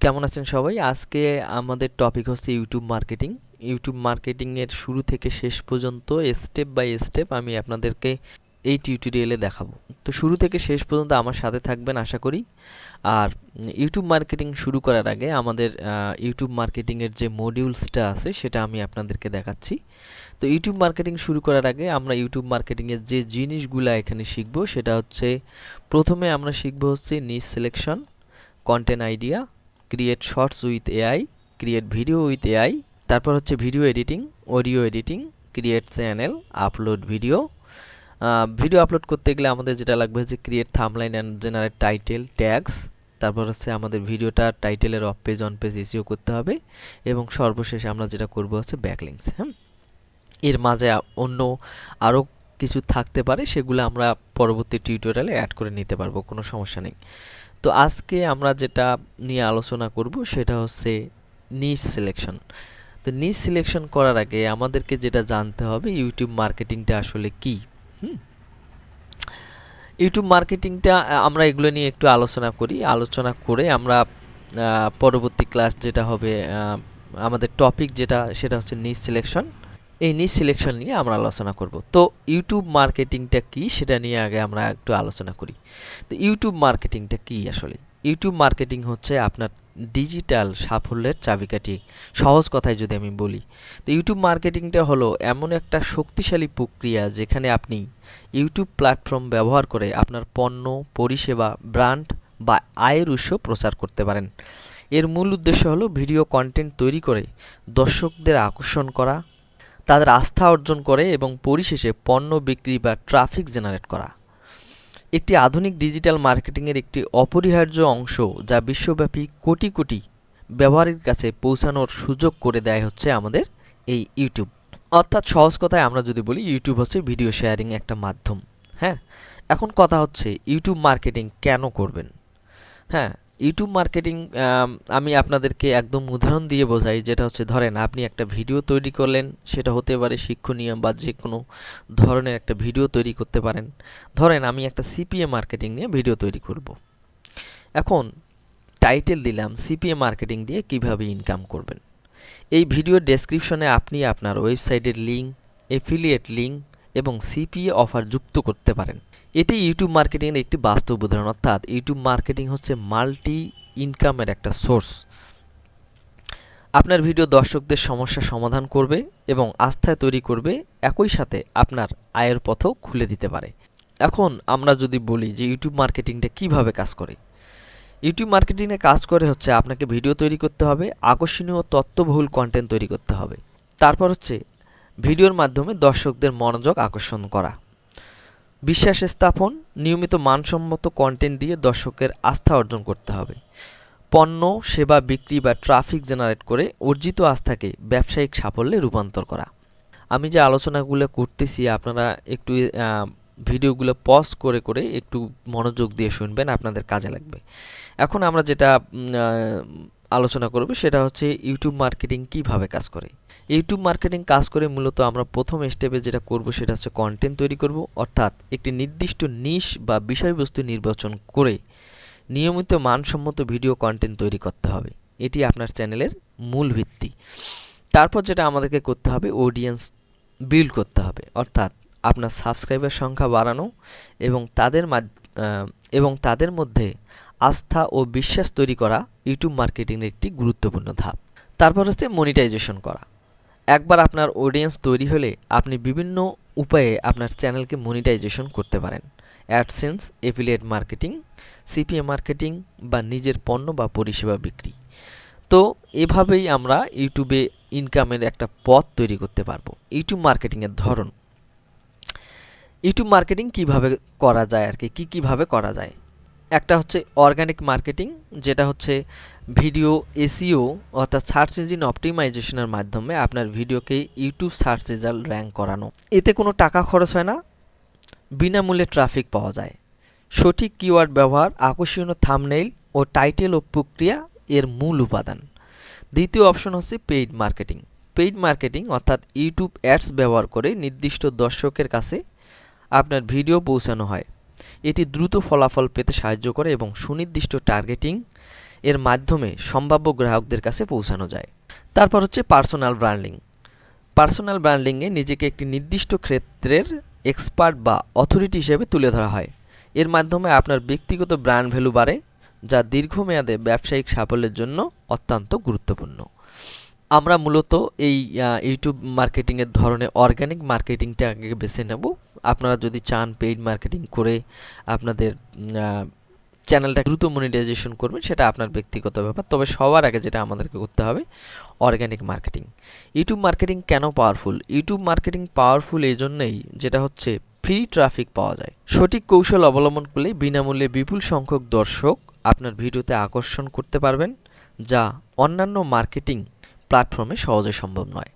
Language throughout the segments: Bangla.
কেমন আছেন সবাই? আজকে আমাদের টপিক হচ্ছে ইউটিউব মার্কেটিং। ইউটিউব মার্কেটিং এর শুরু থেকে শেষ পর্যন্ত স্টেপ বাই স্টেপ আমি আপনাদেরকে এই টিউটোরিয়ালে দেখাবো। তো শুরু থেকে শেষ পর্যন্ত আমার সাথে থাকবেন আশা করি। আর ইউটিউব মার্কেটিং শুরু করার আগে আমাদের ইউটিউব মার্কেটিং এর যে মডিউলসটা আছে সেটা আমি আপনাদেরকে দেখাচ্ছি। তো ইউটিউব মার্কেটিং শুরু করার আগে আমরা ইউটিউব মার্কেটিং এর যে জিনিসগুলো এখানে শিখবো সেটা হচ্ছে, প্রথমে আমরা শিখবো হচ্ছে niche selection, content idea, create shorts with AI, create video with AI, তারপর হচ্ছে video editing, audio editing, create channel, upload video. Video upload করতে গেলে আমাদের যেটা লাগবে হচ্ছে create thumbnail and generate title, tags, তারপর হচ্ছে আমাদের ভিডিওটা টাইটেলের off page on page SEO করতে হবে, এবং সর্বশেষে আমরা যেটা করব হচ্ছে ব্যাকলিংস। হ্যাঁ, এর মাঝে অন্য আরও কিছু থাকতে পারে, সেগুলো আমরা পরবর্তী টিউটোরিয়ালে অ্যাড করে নিতে পারবো, কোনো সমস্যা নেই। তো আজকে আমরা যেটা নিয়ে আলোচনা করব সেটা হচ্ছে নিশ সিলেকশন। তো নিশ সিলেকশন করার আগে আমাদেরকে যেটা জানতে হবে ইউটিউব মার্কেটিংটা আসলে কি। ইউটিউব মার্কেটিংটা আমরা এগুলো নিয়ে একটু আলোচনা করি, আলোচনা করে আমরা পরবর্তী ক্লাস যেটা হবে, আমাদের টপিক যেটা সেটা হচ্ছে নিশ সিলেকশন। এই নিশ সিলেকশন নিয়ে আমরা আলোচনা করব। তো ইউটিউব মার্কেটিংটা কি সেটা নিয়ে আগে আমরা একটু আলোচনা করি। তো ইউটিউব মার্কেটিংটা কি আসলে? ইউটিউব মার্কেটিং হচ্ছে আপনার ডিজিটাল সাফল্যের চাবিকাঠি, সহজ কথায় যদি আমি বলি। তো ইউটিউব মার্কেটিংটা হলো এমন একটা শক্তিশালী প্রক্রিয়া যেখানে আপনি ইউটিউব প্ল্যাটফর্ম ব্যবহার করে আপনার পণ্য, পরিষেবা, ব্র্যান্ড বা আয়ের উৎস প্রচার করতে পারেন। এর মূল উদ্দেশ্য হলো ভিডিও কন্টেন্ট তৈরি করে দর্শকদের আকর্ষণ করা, তাদের আস্থা অর্জন করে এবং পরিশেষে পণ্য বিক্রি বা ট্রাফিক জেনারেট করা। একটি আধুনিক ডিজিটাল মার্কেটিংয়ের একটি অপরিহার্য অংশ যা বিশ্বব্যাপী কোটি কোটি ব্যবহারের কাছে পৌঁছানোর সুযোগ করে দেয় হচ্ছে আমাদের এই ইউটিউব। অর্থাৎ সহজ কথায় আমরা যদি বলি, ইউটিউব হচ্ছে ভিডিও শেয়ারিং একটা মাধ্যম। হ্যাঁ, এখন কথা হচ্ছে ইউটিউব মার্কেটিং কেন করবেন? হ্যাঁ, ইউটিউব মার্কেটিং আমি আপনাদেরকে একদম উদাহরণ দিয়ে বোঝাই, যেটা হচ্ছে ধরেন আপনি একটা ভিডিও তৈরি করলেন, সেটা হতে পারে শিক্ষণীয় বা যে কোনো ধরনের একটা ভিডিও তৈরি করতে পারেন। ধরেন আমি একটা সিপিএ মার্কেটিং নিয়ে ভিডিও তৈরি করব। এখন টাইটেল দিলাম সিপিএ মার্কেটিং দিয়ে কিভাবে ইনকাম করবেন। এই ভিডিওর ডেসক্রিপশনে আপনি আপনার ওয়েবসাইটের লিঙ্ক, এফিলিয়েট লিঙ্ক এবং সিপিএ অফার যুক্ত করতে পারেন। এটি ইউটিউব মার্কেটিংয়ের একটি বাস্তব উদাহরণ। অর্থাৎ ইউটিউব মার্কেটিং হচ্ছে মাল্টি ইনকামের একটা সোর্স। আপনার ভিডিও দর্শকদের সমস্যা সমাধান করবে এবং আস্থায় তৈরি করবে, একই সাথে আপনার আয়ের পথও খুলে দিতে পারে। এখন আমরা যদি বলি যে ইউটিউব মার্কেটিংটা কিভাবে কাজ করে। ইউটিউব মার্কেটিংয়ে কাজ করে হচ্ছে আপনাকে ভিডিও তৈরি করতে হবে, আকর্ষণীয় তথ্যবহুল কন্টেন্ট তৈরি করতে হবে, তারপর হচ্ছে ভিডিওর মাধ্যমে দর্শকদের মনোযোগ আকর্ষণ করা, বিশ্বাস স্থাপন, নিয়মিত মানসম্মত কন্টেন্ট দিয়ে দর্শকের আস্থা অর্জন করতে হবে, পণ্য সেবা বিক্রি বা ট্রাফিক জেনারেট করে অর্জিত আস্থাকে ব্যবসায়িক সাফল্যে রূপান্তর করা। আমি যে আলোচনাগুলো করতেছি আপনারা একটু ভিডিওগুলো পজ করে করে একটু মনোযোগ দিয়ে শুনবেন, আপনাদের কাজে লাগবে। এখন আমরা যেটা আলোচনা করব সেটা হচ্ছে ইউটিউব মার্কেটিং কিভাবে কাজ করে। ইউটিউব মার্কেটিং কাজ করে মূলত আমরা প্রথম স্টেপে যেটা করব সেটা হচ্ছে কন্টেন্ট তৈরি করব। অর্থাৎ একটি নির্দিষ্ট নিশ বা বিষয়বস্তু নির্বাচন করে নিয়মিত মানসম্মত ভিডিও কন্টেন্ট তৈরি করতে হবে। এটি আপনার চ্যানেলের মূল ভিত্তি। তারপর যেটা আমাদেরকে করতে হবে, অডিয়েন্স বিল্ড করতে হবে। অর্থাৎ আপনার সাবস্ক্রাইবার সংখ্যা বাড়ানো এবং তাদের মধ্যে আস্থা ও বিশ্বাস তৈরি করা ইউটিউব মার্কেটিংয়ের একটি গুরুত্বপূর্ণ ধাপ। তারপর হচ্ছে মনিটাইজেশন করা। একবার আপনার অডিয়েন্স তৈরি হলে আপনি বিভিন্ন উপায়ে আপনার চ্যানেলকে মনিটাইজেশন করতে পারেন। AdSense, affiliate marketing, CPA marketing বা নিজের পণ্য বা পরিষেবা বিক্রি। তো এভাবেই আমরা ইউটিউবে ইনকামের একটা পথ তৈরি করতে পারবো। ইউটিউব মার্কেটিংয়ের ধরন, ইউটিউব মার্কেটিং কিভাবে করা যায় আর কি কীভাবে করা যায়। একটা হচ্ছে অর্গানিক মার্কেটিং, যেটা হচ্ছে ভিডিও এসইও অর্থাৎ সার্চ ইঞ্জিন অপটিমাইজেশনের মাধ্যমে আপনার ভিডিওকে ইউটিউব সার্চ রেজাল্ট র্যাঙ্ক করানো। এতে কোনো টাকা খরচ হয় না, বিনামূল্যে ট্রাফিক পাওয়া যায়। সঠিক কিওয়ার্ড ব্যবহার, আকর্ষণীয় থাম্বনেইল ও টাইটেল ও প্রক্রিয়া এর মূল উপাদান। দ্বিতীয় অপশন হচ্ছে পেইড মার্কেটিং। পেইড মার্কেটিং অর্থাৎ ইউটিউব অ্যাডস ব্যবহার করে নির্দিষ্ট দর্শকের কাছে আপনার ভিডিও পৌঁছানো হয়। এটি দ্রুত ফলাফল পেতে সাহায্য করে এবং সুনির্দিষ্ট টার্গেটিং এর মাধ্যমে সম্ভাব্য গ্রাহকদের কাছে পৌঁছানো যায়। তারপর হচ্ছে পার্সোনাল ব্র্যান্ডিং। পার্সোনাল ব্র্যান্ডিংয়ে নিজেকে একটি নির্দিষ্ট ক্ষেত্রের এক্সপার্ট বা অথরিটি হিসেবে তুলে ধরা হয়। এর মাধ্যমে আপনার ব্যক্তিগত ব্র্যান্ড ভ্যালু বাড়ে, যা দীর্ঘমেয়াদে ব্যবসায়িক সাফল্যের জন্য অত্যন্ত গুরুত্বপূর্ণ। আমরা মূলত এই ইউটিউব মার্কেটিংয়ের ধরনে অর্গানিক মার্কেটিংটা আগে বেছে নেব। আপনারা যদি চান পেইড মার্কেটিং করে আপনাদের চ্যানেলটা দ্রুত মনিটাইজেশন করবেন, সেটা আপনার ব্যক্তিগত ব্যাপার। তবে সবার আগে যেটা আমাদেরকে করতে হবে অর্গানিক মার্কেটিং। ইউটিউব মার্কেটিং কেন পাওয়ারফুল? ইউটিউব মার্কেটিং পাওয়ারফুল এই জন্যই, যেটা হচ্ছে ফ্রি ট্রাফিক পাওয়া যায়। সঠিক কৌশল অবলম্বন করলে বিনামূল্যে বিপুল সংখ্যক দর্শক আপনার ভিডিওতে আকর্ষণ করতে পারবেন, যা অন্যান্য মার্কেটিং প্ল্যাটফর্মে সহজে সম্ভব নয়।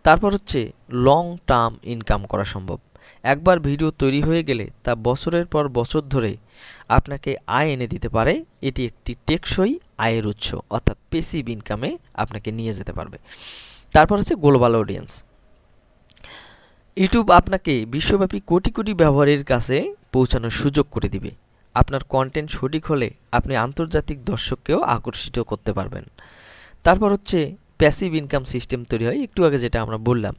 তারপর হচ্ছে লং টার্ম ইনকাম করা সম্ভব। একবার ভিডিও তৈরি হয়ে গেলে তা বছরের পর বছর ধরে আপনাকে আয় এনে দিতে পারে। এটি একটি টেকসই আয়ের উৎস, অর্থাৎ প্যাসিভ ইনকামে আপনাকে নিয়ে যেতে পারবে। তারপর হচ্ছে গ্লোবাল অডিয়েন্স। ইউটিউব আপনাকে বিশ্বব্যাপী কোটি কোটি ব্যবহারের কাছে পৌঁছানোর সুযোগ করে দিবে। আপনার কন্টেন্ট সঠিক হলে আপনি আন্তর্জাতিক দর্শককেও আকর্ষিত করতে পারবেন। তারপর হচ্ছে প্যাসিভ ইনকাম সিস্টেম তৈরি হয়। একটু আগে যেটা আমরা বললাম,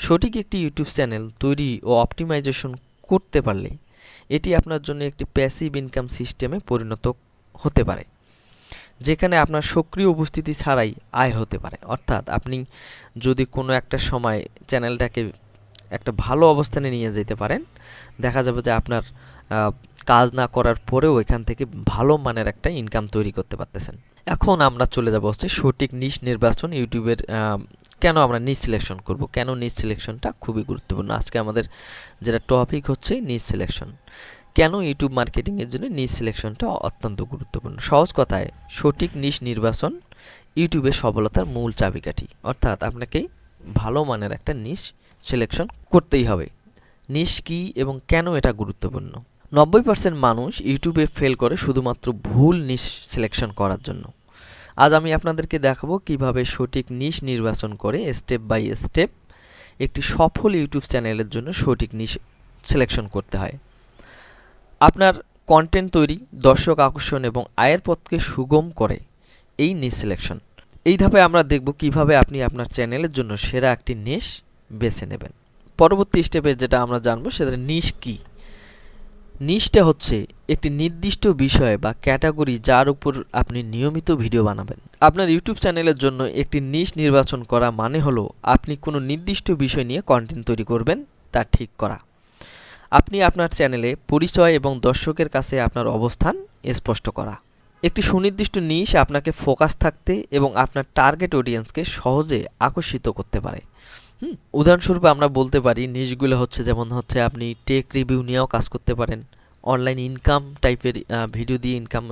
সঠিক একটি ইউটিউব চ্যানেল তৈরি ও অপটিমাইজেশন করতে পারলে এটি আপনার জন্য একটি প্যাসিভ ইনকাম সিস্টেমে পরিণত হতে পারে, যেখানে আপনার সক্রিয় উপস্থিতি ছাড়াই আয় হতে পারে। অর্থাৎ আপনি যদি কোনো একটা সময় চ্যানেলটাকে একটা ভালো অবস্থানে নিয়ে যেতে পারেন, দেখা যাবে যে আপনার কাজ না করার পরেও এখান থেকে ভালো মানের একটা ইনকাম তৈরি করতে পারতেছেন। এখন আমরা চলে যাব হচ্ছে সঠিক নিশ নির্বাচন। ইউটিউবের কেন আমরা নিশ সিলেকশন করব, কেন নিশ সিলেকশনটা খুবই গুরুত্বপূর্ণ। আজকে আমাদের যেটা টপিক হচ্ছে নিশ সিলেকশন। কেন ইউটিউব মার্কেটিংয়ের জন্য নিশ সিলেকশনটা অত্যন্ত গুরুত্বপূর্ণ। সহজ কথায়, সঠিক নিশ নির্বাচন ইউটিউবের সফলতার মূল চাবিকাঠি। অর্থাৎ আপনাকে ভালো মানের একটা নিশ সিলেকশন করতেই হবে। নিশ কী এবং কেন এটা গুরুত্বপূর্ণ? 90% মানুষ ইউটিউবে ফেল করে শুধুমাত্র ভুল নিশ সিলেকশন করার জন্য। আজ আমি আপনাদেরকে দেখাবো কিভাবে সঠিক নিশ নির্বাচন করে স্টেপ বাই স্টেপ একটি সফল ইউটিউব চ্যানেলের জন্য সঠিক নিশ সিলেকশন করতে হয়। আপনার কন্টেন্ট তৈরি, দর্শক আকর্ষণ এবং আয়ের পথকে সুগম করে এই নিশ সিলেকশন। এই ধাপে আমরা দেখব কিভাবে আপনি আপনার চ্যানেলের জন্য সেরা একটি নিশ বেছে নেবেন। পরবর্তী স্টেপে যেটা আমরা জানবো সেটা নিশ কী। নিশটা হচ্ছে একটি নির্দিষ্ট বিষয় বা ক্যাটাগরি যার উপর আপনি নিয়মিত ভিডিও বানাবেন। আপনার ইউটিউব চ্যানেলের জন্য একটি নিশ নির্বাচন করা মানে হলো আপনি কোনো নির্দিষ্ট বিষয় নিয়ে কন্টেন্ট তৈরি করবেন তা ঠিক করা। আপনি আপনার চ্যানেলে পরিচয় এবং দর্শকের কাছে আপনার অবস্থান স্পষ্ট করা। একটি সুনির্দিষ্ট নিশ আপনাকে ফোকাস থাকতে এবং আপনার টার্গেট অডিয়েন্সকে সহজে আকর্ষিত করতে পারে। উদাহরণস্বরূপ আমরা বলতে পারি নিশগুলো হচ্ছে, যেমন হচ্ছে আপনি টেক রিভিউ নিয়েও কাজ করতে পারেন, অনলাইন ইনকাম টাইপের ভিডিও দিয়ে ইনকাম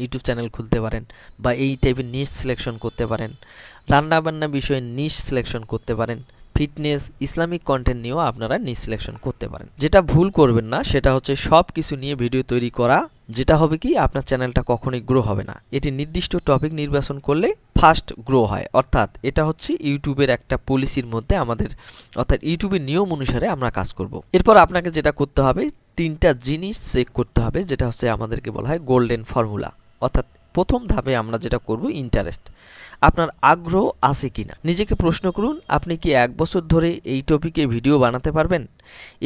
ইউটিউব চ্যানেল খুলতে পারেন, বা এই টাইপের নিশ সিলেকশন করতে পারেন, রান্নাবান্না বিষয়ে নিশ সিলেকশন করতে পারেন, ফিটনেস, ইসলামিক কন্টেন্ট নিয়েও আপনারা নিশ সিলেকশন করতে পারেন। যেটা ভুল করবেন না সেটা হচ্ছে সব কিছু নিয়ে ভিডিও তৈরি করা, যেটা হবে কি আপনার চ্যানেলটা কখনোই গ্রো হবে না। এটি নির্দিষ্ট টপিক নির্বাচন করলে ফাস্ট গ্রো হয়। অর্থাৎ এটা হচ্ছে ইউটিউবের একটা পলিসির মধ্যে আমাদের, অর্থাৎ ইউটিউবের নিয়ম অনুসারে আমরা কাজ করব। এরপর আপনাকে যেটা করতে হবে, 3টা জিনিস চেক করতে হবে, যেটা হচ্ছে আমাদেরকে বলা হয় গোল্ডেন ফর্মুলা। অর্থাৎ প্রথম ধাপে আমরা যেটা করব, ইন্টারেস্ট। আপনার আগ্রহ আছে কিনা নিজেকে প্রশ্ন করুন। আপনি কি 1 বছর ধরে এই টপিকে ভিডিও বানাতে পারবেন?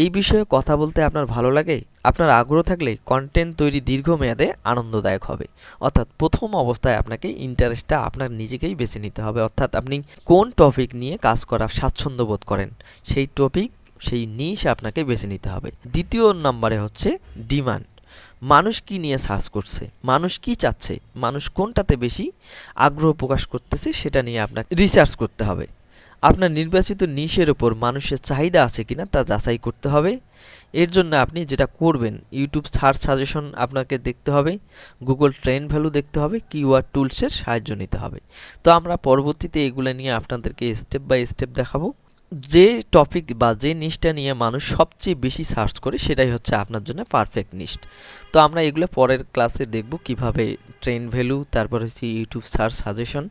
এই বিষয়ে কথা বলতে আপনার ভালো লাগে? আপনার আগ্রহ থাকলে কন্টেন্ট তৈরি দীর্ঘমেয়াদে আনন্দদায়ক হবে। অর্থাৎ প্রথম অবস্থায় আপনাকে ইন্টারেস্টটা আপনার নিজেকেই বেছে নিতে হবে। অর্থাৎ আপনি কোন টপিক নিয়ে কাজ করা স্বাচ্ছন্দ্য বোধ করেন, সেই টপিক, সেই নিশ আপনাকে বেছে নিতে হবে। দ্বিতীয় নম্বরে হচ্ছে ডিমান্ড। মানুষ কি নিয়ে সার্চ করছে, মানুষ কি চাচ্ছে, মানুষ কোনটাতে বেশি আগ্রহ প্রকাশ করতেছে সেটা নিয়ে আপনাকে রিসার্চ করতে হবে। আপনার নির্বাচিত নিশের ওপর মানুষের চাহিদা আছে কিনা তা যাচাই করতে হবে। এর জন্য আপনি যেটা করবেন, ইউটিউব সার্চ সাজেশন আপনাকে দেখতে হবে, গুগল ট্রেন্ড ভ্যালু দেখতে হবে, কিওয়ার্ড টুলসের সাহায্য নিতে হবে। তো আমরা পরবর্তীতে এগুলো নিয়ে আপনাদেরকে স্টেপ বাই স্টেপ দেখাবো। যে টপিক বা যে নিশটা নিয়ে মানুষ সবচেয়ে বেশি সার্চ করে সেটাই হচ্ছে আপনার জন্য পারফেক্ট নিশ। তো আমরা এগুলো পরের ক্লাসে দেখব কিভাবে ট্রেন্ড ভ্যালু, তারপর হচ্ছে ইউটিউব সার্চ সাজেশন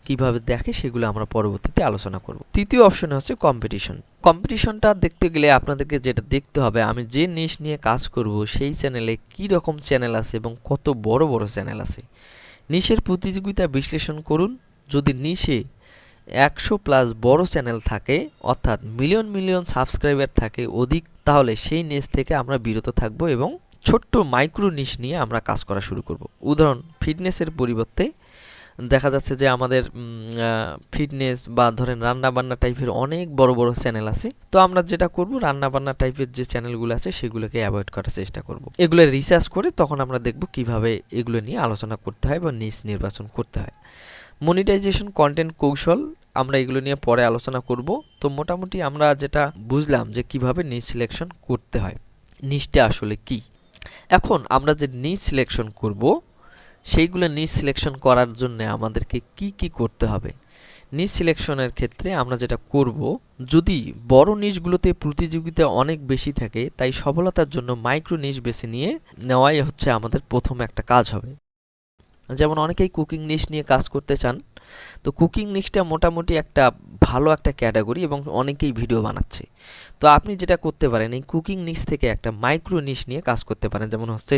কিভাবে দেখে, সেগুলো আমরা পরবর্তীতে আলোচনা করব। তৃতীয় অপশন হচ্ছে কম্পিটিশন। কম্পিটিশনটা দেখতে গেলে আপনাদেরকে যেটা দেখতে হবে, আমি যে নিশ নিয়ে কাজ করব সেই চ্যানেলে কী রকম চ্যানেল আছে এবং কত বড় বড় চ্যানেল আছে। নিশের প্রতিযোগিতা বিশ্লেষণ করুন। যদি নিশে 100+ বড় চ্যানেল থাকে, অর্থাৎ মিলিয়ন মিলিয়ন সাবস্ক্রাইবার থাকে অধিক, তাহলে সেই নিশ থেকে আমরা বিরত থাকব এবং ছোট্ট মাইক্রো নিশ নিয়ে আমরা কাজ করা শুরু করব। উদাহরণ, ফিটনেসের পরিবর্তে দেখা যাচ্ছে যে আমাদের ফিটনেস বা ধরেন রান্নাবান্না টাইপের অনেক বড় বড় চ্যানেল আছে। তো আমরা যেটা করব, রান্নাবান্না টাইপের যে চ্যানেলগুলো আছে সেগুলোকে অ্যাভয়েড করার চেষ্টা করব। এগুলো রিসার্চ করে তখন আমরা দেখব কিভাবে এগুলো নিয়ে আলোচনা করতে হয় বা নিশ নির্বাচন করতে হয়। মনিটাইজেশন, কন্টেন্ট কৌশল, আমরা এগুলো নিয়ে পরে আলোচনা করব। তো মোটামুটি আমরা যেটা বুঝলাম যে কিভাবে নিশ সিলেকশন করতে হয়, নিশটা আসলে কি। এখন আমরা যে নিশ সিলেকশন করব, সেইগুলো নিশ সিলেকশন করার জন্য আমাদেরকে কি কি করতে হবে। নিশ সিলেকশনের ক্ষেত্রে আমরা যেটা করব, যদি বড় নিশগুলোতে প্রতিযোগিতা অনেক বেশি থাকে, তাই সফলতার জন্য মাইক্রো নিশ বেছে নিয়ে নেওয়াই হচ্ছে আমাদের প্রথম একটা কাজ হবে। যেমন অনেকেই কুকিং নিশ নিয়ে কাজ করতে চান। তো কুকিং নিশটা মোটামুটি একটা ভালো একটা ক্যাটাগরি এবং অনেকেই ভিডিও বানাচ্ছে। তো আপনি যেটা করতে পারেন, এই কুকিং নিশ থেকে একটা মাইক্রো নিশ নিয়ে কাজ করতে পারেন। যেমন হচ্ছে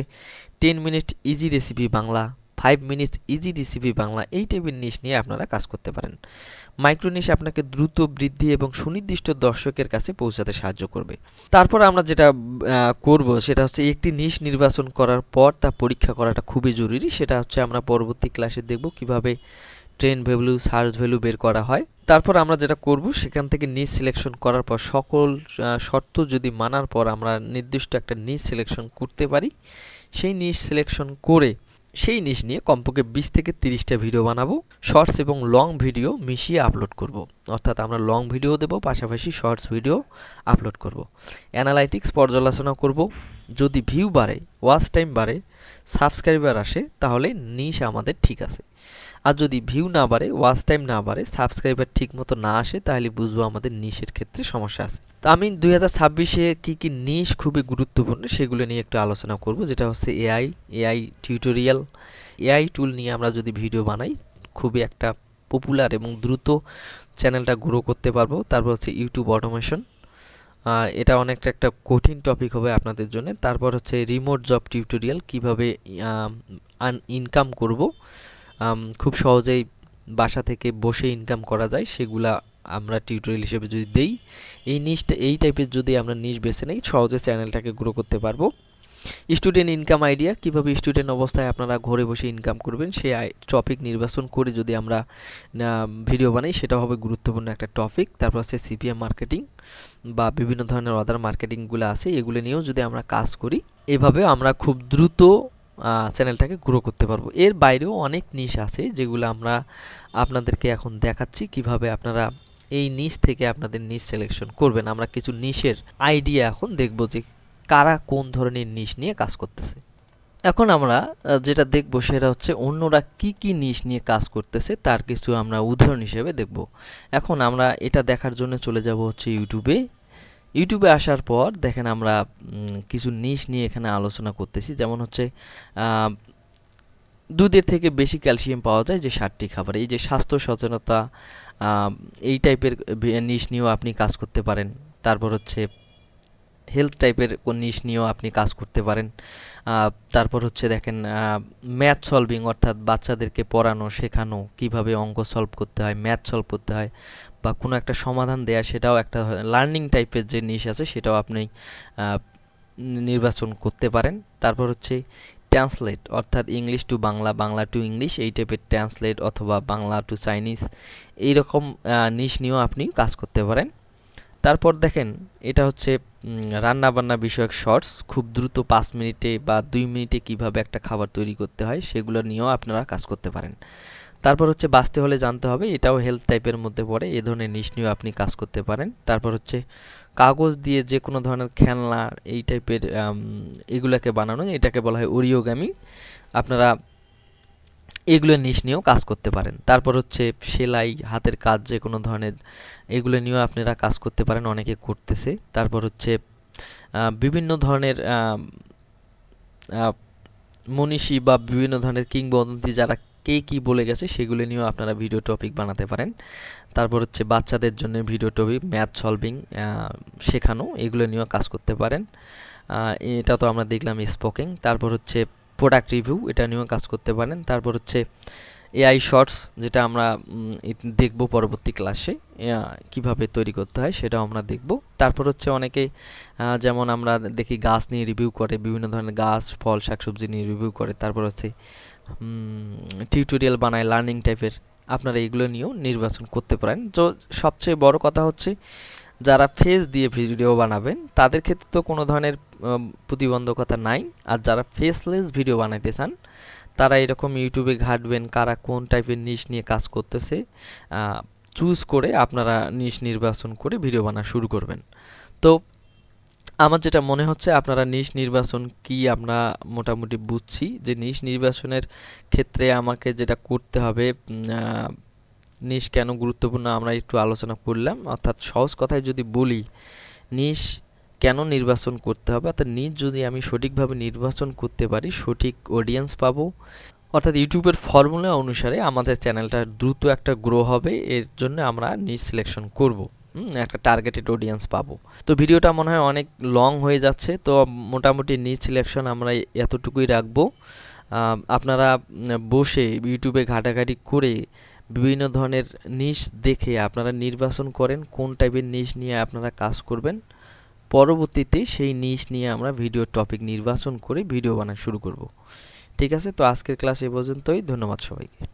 10 minute easy recipe Bangla, 5 minutes easy recipe Bangla, এই টাইপের নিশ নিয়ে আপনারা কাজ করতে পারেন। মাইক্রো নিশ আপনাকে দ্রুত বৃদ্ধি এবং সুনির্দিষ্ট দর্শকের কাছে পৌঁছাতে সাহায্য করবে। তারপর আমরা যেটা করব সেটা হচ্ছে একটি নিশ নির্বাচন করার পর তা পরীক্ষা করাটা খুবই জরুরি। সেটা হচ্ছে আমরা পরবর্তী ক্লাসে দেখব কিভাবে ট্রেন্ড ভ্যালু, সার্চ ভ্যালু বের করা হয়। তারপর আমরা যেটা করব, সেখান থেকে নিশ সিলেকশন করার পর সকল শর্ত যদি মানার পর আমরা নির্দিষ্ট একটা নিশ সিলেকশন করতে পারি, সেই নিশ সিলেকশন করে সেই নিশ নিয়ে কমপক্ষে 20 থেকে 30টা ভিডিও বানাবো। শর্টস এবং লং ভিডিও মিশিয়ে আপলোড করব। অর্থাৎ আমরা লং ভিডিও দেব, পাশাপাশি শর্টস ভিডিও আপলোড করব। অ্যানালাইটিক্স পর্যালোচনা করব। যদি ভিউ বাড়ে, ওয়াচ টাইম বাড়ে, সাবস্ক্রাইবার আসে, তাহলে নিশ আমাদের ঠিক আছে। আর যদি ভিউ না বাড়ে, ওয়াচ টাইম না বাড়ে, সাবস্ক্রাইবার ঠিক মতো না আসে, তাহলে বুঝবো আমাদের নিশের ক্ষেত্রে সমস্যা আছে। তো আমি 2026-এ কি নিশ খুবই গুরুত্বপূর্ণ সেগুলো নিয়ে একটু আলোচনা করব, যেটা হচ্ছে এআই টিউটোরিয়াল। এআই টুল নিয়ে আমরা যদি ভিডিও বানাই, খুবই একটা পপুলার এবং দ্রুত চ্যানেলটা গ্রো করতে পারবো। তারপর হচ্ছে ইউটিউব অটোমেশন, এটা অনেকটা একটা কঠিন টপিক হবে আপনাদের জন্য। তারপর হচ্ছে রিমোট জব টিউটোরিয়াল, কিভাবে ইনকাম করব, খুব সহজেই বাসা থেকে বসে ইনকাম করা যায়, সেগুলা আমরা টিউটোরিয়াল হিসেবে যদি দেই। এই টাইপের যদি আমরা নিশ বেছে নেই, সহজে চ্যানেলটাকে গ্রো করতে পারবো। স্টুডেন্ট ইনকাম আইডিয়া, কিভাবে স্টুডেন্ট অবস্থায় আপনারা ঘরে বসে ইনকাম করবেন, সেই টপিক নির্বাচন করে যদি আমরা ভিডিও বানাই, সেটা হবে গুরুত্বপূর্ণ একটা টপিক। তারপর হচ্ছে সিপিএম মার্কেটিং বা বিভিন্ন ধরনের আদার মার্কেটিংগুলো আছে, এগুলো নিয়েও যদি আমরা কাজ করি, এভাবে আমরা খুব দ্রুত চ্যানেলটাকে গ্রো করতে পারবো। এর বাইরেও অনেক নিশ আছে যেগুলো আমরা আপনাদেরকে এখন দেখাচ্ছি কিভাবে আপনারা এই নিশ থেকে আপনাদের নিশ সিলেকশন করবেন। আমরা কিছু নিশের আইডিয়া এখন দেখব যে কারা কোন ধরনের নিশ নিয়ে কাজ করতেছে। এখন আমরা যেটা দেখব সেটা হচ্ছে অন্যরা কি নিশ নিয়ে কাজ করতেছে তার কিছু আমরা উদাহরণ হিসেবে দেখব। এখন আমরা এটা দেখার জন্য চলে যাব হচ্ছে ইউটিউবে আসার পর দেখেন আমরা কিছু নিশ নিয়ে এখানে আলোচনা করতেছি। যেমন হচ্ছে দুধের থেকে বেশি ক্যালসিয়াম পাওয়া যায় যে 60টি খাবার, এই যে স্বাস্থ্য সচেতনতা, এই টাইপের নিশ নিয়েও আপনি কাজ করতে পারেন। তারপর হচ্ছে হেলথ টাইপের কোন নিশ নিয়েও আপনি কাজ করতে পারেন। তারপর হচ্ছে দেখেন ম্যাথ সলভিং, অর্থাৎ বাচ্চাদেরকে পড়ানো, শেখানো, কিভাবে অঙ্ক সলভ করতে হয়, ম্যাথ সলভ করতে হয়, বা কোনো একটা সমাধান দেয়া, সেটাও একটা লার্নিং টাইপের যে নিশ আছে সেটাও আপনি নির্বাচন করতে পারেন। তারপর হচ্ছে ট্রান্সলেট, অর্থাৎ English to Bangla, Bangla to English, এই টাইপের ট্রান্সলেট, অথবা বাংলা টু চাইনিজ, এইরকম নিশ নিয়েও আপনি কাজ করতে পারেন। তারপর দেখেন এটা হচ্ছে রান্নাবান্না বিষয়ক শর্টস, খুব দ্রুত 5 মিনিটে বা 2 মিনিটে কিভাবে একটা খাবার তৈরি করতে হয় সেগুলো নিয়েও আপনারা কাজ করতে পারেন। তারপর হচ্ছে বাঁচতে হলে জানতে হবে, এটাও হেলথ টাইপের মধ্যে পড়ে, এ ধরনের নিশ নিয়েও আপনি কাজ করতে পারেন। তারপর হচ্ছে কাগজ দিয়ে যে কোনো ধরনের খেলনা, এই টাইপের এগুলোকে বানানো, এটাকে বলা হয় ওরিওগামি, আপনারা এগুলো নিশ নিয়েও কাজ করতে পারেন। তারপর হচ্ছে সেলাই, হাতের কাজ, যে কোনো ধরনের, এগুলো নিয়েও আপনারা কাজ করতে পারেন, অনেকে করতেছে। তারপর হচ্ছে বিভিন্ন ধরনের মনীষী বা বিভিন্ন ধরনের কিংবদন্তি যারা কি বলে গেছে সেগুলো নিয়েও আপনারা ভিডিও টপিক বানাতে পারেন। তারপর হচ্ছে বাচ্চাদের জন্য ভিডিও টপিক, ম্যাথ সলভিং শেখানো, এগুলো নিয়েও কাজ করতে পারেন। এটা তো আমরা দেখলাম স্পোকিং। তারপর হচ্ছে প্রোডাক্ট রিভিউ, এটা নিয়েও কাজ করতে পারেন। তারপর হচ্ছে এআই শর্টস, যেটা আমরা দেখব পরবর্তী ক্লাসে কিভাবে তৈরি করতে হয় সেটাও আমরা দেখব। তারপর হচ্ছে অনেকে যেমন আমরা দেখি গাছ নিয়ে রিভিউ করে, বিভিন্ন ধরনের গাছ, ফল, শাকসবজি নিয়ে রিভিউ করে। তারপর হচ্ছে টিউটোরিয়াল বানায় লার্নিং টাইপের, আপনারা এগুলো নিয়েও নির্বাচন করতে পারেন। তো সবচেয়ে বড় কথা হচ্ছে যারা ফেস দিয়ে ভিডিও বানাবেন তাদের ক্ষেত্রে তো কোনো ধরনের প্রতিবন্ধকতা নাই। আর যারা ফেসলেস ভিডিও বানাইতে চান তারা এরকম ইউটিউবে ঘাঁটবেন কারা কোন টাইপের নিশ নিয়ে কাজ করতেছে, চুজ করে আপনারা নিশ নির্বাচন করে ভিডিও বানা শুরু করবেন। তো আমার যেটা মনে হচ্ছে আপনারা নিশ নির্বাচন কি আমরা মোটামুটি বুঝছি, যে নিশ নির্বাচনের ক্ষেত্রে আমাকে যেটা করতে হবে, নিশ কেন গুরুত্বপূর্ণ আমরা একটু আলোচনা করলাম। অর্থাৎ সহজ কথায় যদি বলি, নিশ কেন নির্বাচন করতে হবে, অর্থাৎ নিশ যদি আমি সঠিকভাবে নির্বাচন করতে পারি সঠিক অডিয়েন্স পাবো, অর্থাৎ ইউটিউবের ফর্মুলা অনুসারে আমাদের চ্যানেলটা দ্রুত একটা গ্রো হবে, এর জন্য আমরা নিশ সিলেকশন করব, একটা টার্গেটেড অডিয়েন্স পাবো। তো ভিডিওটা মনে হয় অনেক লং হয়ে যাচ্ছে, তো মোটামুটি নিশ সিলেকশন আমরা এতটুকুই রাখবো। আপনারা বসে ইউটিউবে ঘাটাঘাটি করে বিভিন্ন ধরনের নিশ দেখে আপনারা নির্বাচন করেন কোন টাইপের নিশ নিয়ে আপনারা কাজ করবেন। পরবর্তীতে সেই নিশ নিয়ে আমরা ভিডিও টপিক নির্বাচন করে ভিডিও বানানো শুরু করব। ঠিক আছে, তো আজকের ক্লাস এ পর্যন্তই। ধন্যবাদ সবাইকে।